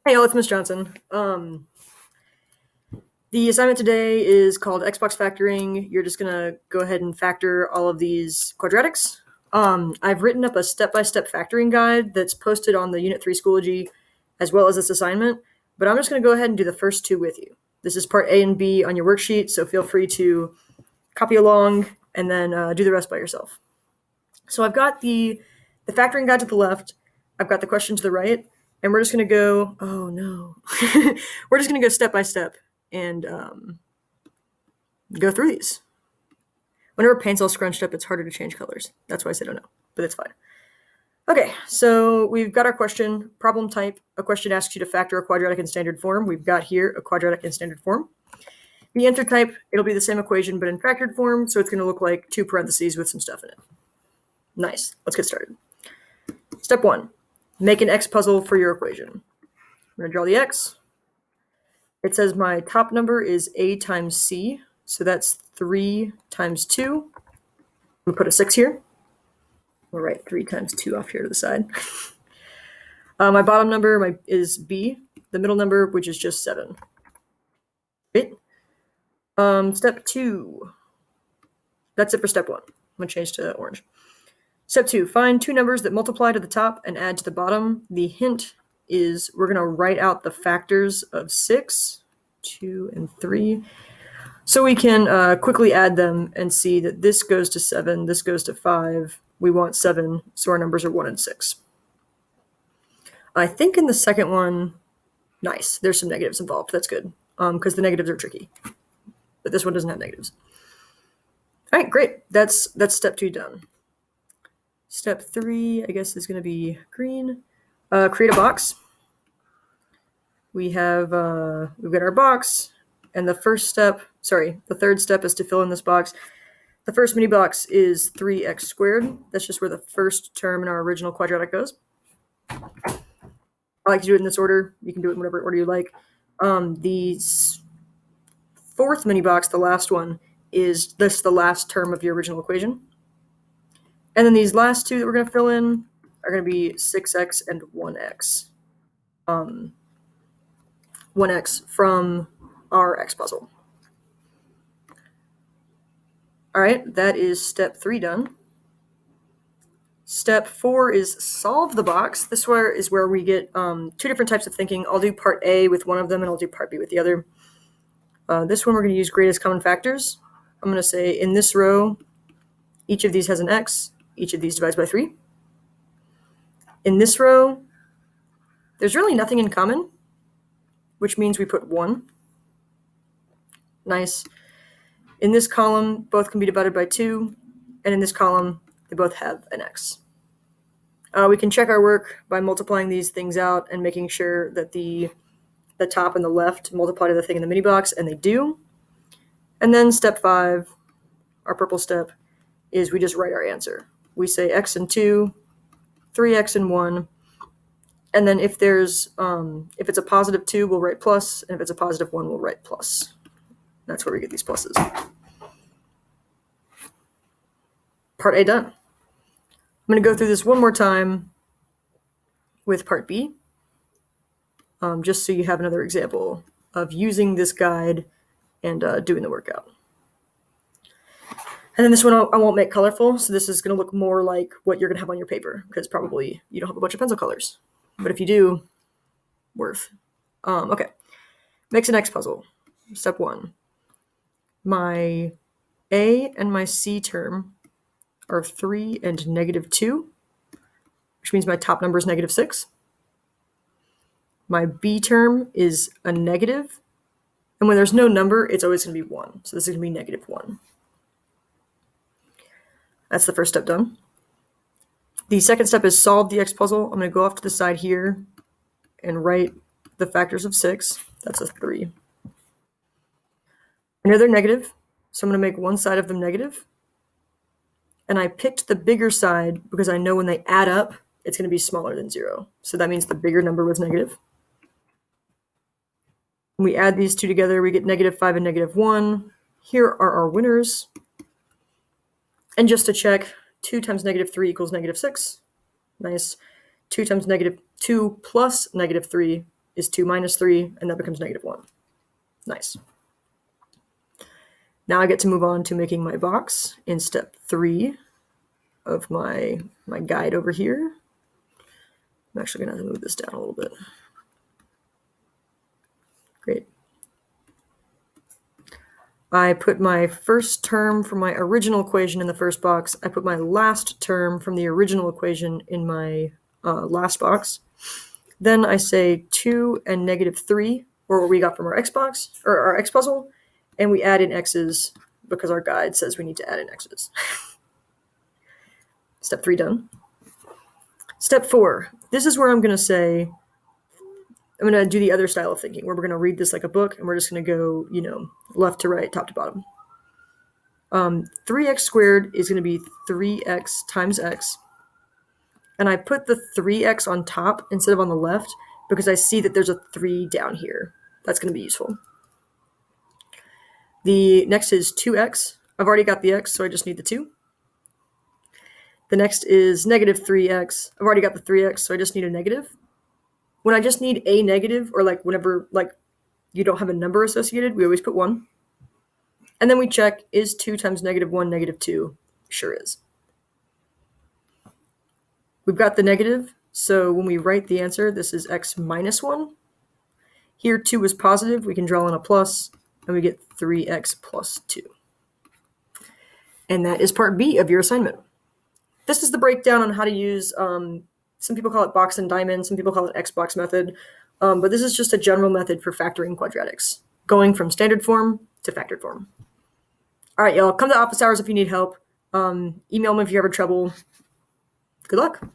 Hey, all, it's Miss Johnson. The assignment today is called Xbox factoring. You're just gonna go ahead and factor all of these quadratics. I've written up a step-by-step factoring guide that's posted on the Unit 3 Schoology, as well as this assignment, but I'm just gonna go ahead and do the first two with you. This is part A and B on your worksheet, so feel free to copy along and then do the rest by yourself. So I've got the factoring guide to the left, I've got the question to the right, and we're just going to go, oh no, we're just going to go step by step and go through these. Whenever paint's all scrunched up, it's harder to change colors. That's why I said oh no, but it's fine. Okay, so we've got our question, problem type. A question asks you to factor a quadratic in standard form. We've got here a quadratic in standard form. The answer type, it'll be the same equation, but in factored form, so it's going to look like two parentheses with some stuff in it. Nice, let's get started. Step one, make an X puzzle for your equation. I'm going to draw the X. It says my top number is A times C, so that's 3 times 2. I'm going to put a 6 here. We'll write 3 times 2 off here to the side. My bottom number is B, the middle number, which is just 7. Great. Step 2. That's it for step 1. I'm going to change to orange. Step 2, find two numbers that multiply to the top and add to the bottom. The hint is we're going to write out the factors of 6, 2, and 3. So we can quickly add them and see that this goes to 7, this goes to 5. We want 7, so our numbers are 1 and 6. I think in the second one, nice, there's some negatives involved. That's good, because the negatives are tricky. But this one doesn't have negatives. All right, great. That's step 2 done. Step 3, I guess, is going to be green. Create a box. We've got our box, and the third step is to fill in this box. The first mini box is 3x squared. That's just where the first term in our original quadratic goes. I like to do it in this order. You can do it in whatever order you like. The fourth mini box, the last one, is the last term of your original equation. And then these last two that we're going to fill in are going to be 6x and 1x. 1x from our X puzzle. All right, that is step 3 done. Step 4 is solve the box. This is where we get two different types of thinking. I'll do part A with one of them, and I'll do part B with the other. This one we're going to use greatest common factors. I'm going to say in this row, each of these has an x. Each of these divides by 3. In this row, there's really nothing in common, which means we put 1. Nice. In this column, both can be divided by 2, and in this column, they both have an x. We can check our work by multiplying these things out and making sure that the top and the left multiply to the thing in the mini box, and they do. And then step 5, our purple step, is we just write our answer. We say x and 2, 3x and 1, and then if it's a positive 2, we'll write plus, and if it's a positive 1, we'll write plus. That's where we get these pluses. Part A done. I'm going to go through this one more time with part B, just so you have another example of using this guide and doing the workout. And then this one I won't make colorful, so this is going to look more like what you're going to have on your paper, because probably you don't have a bunch of pencil colors. But if you do, worth. Okay, makes an X puzzle. Step 1. My A and my C term are 3 and negative 2, which means my top number is negative 6. My B term is a negative, and when there's no number, it's always going to be 1. So this is going to be negative 1. That's the first step done. The second step is solve the X puzzle. I'm going to go off to the side here and write the factors of 6. That's a 3. I know they're negative, so I'm going to make one side of them negative. And I picked the bigger side because I know when they add up, it's going to be smaller than 0. So that means the bigger number was negative. When we add these two together, we get negative 5 and negative 1. Here are our winners. And just to check, 2 times negative 3 equals negative 6. Nice. 2 times negative 2 plus negative 3 is 2 minus 3, and that becomes negative 1. Nice. Now I get to move on to making my box in step 3 of my guide over here. I'm actually going to move this down a little bit. Great. I put my first term from my original equation in the first box. I put my last term from the original equation in my last box. Then I say 2 and negative 3, or what we got from our X box, or our X puzzle, and we add in X's because our guide says we need to add in X's. Step 3 done. Step 4. This is where I'm going to say, I'm going to do the other style of thinking, where we're going to read this like a book, and we're just going to go, left to right, top to bottom. 3x squared is going to be 3x times x. And I put the 3x on top instead of on the left because I see that there's a 3 down here. That's going to be useful. The next is 2x. I've already got the x, so I just need the 2. The next is negative 3x. I've already got the 3x, so I just need a negative. When I just need a negative, or whenever you don't have a number associated, we always put 1. And then we check, is 2 times negative 1 negative 2? Sure is. We've got the negative, so when we write the answer, this is x minus 1. Here 2 is positive, we can draw in a plus, and we get 3x plus 2. And that is part B of your assignment. This is the breakdown on how to use, some people call it box and diamond, some people call it Xbox method, but this is just a general method for factoring quadratics, going from standard form to factored form. All right, y'all, come to office hours if you need help. Email me if you have trouble. Good luck.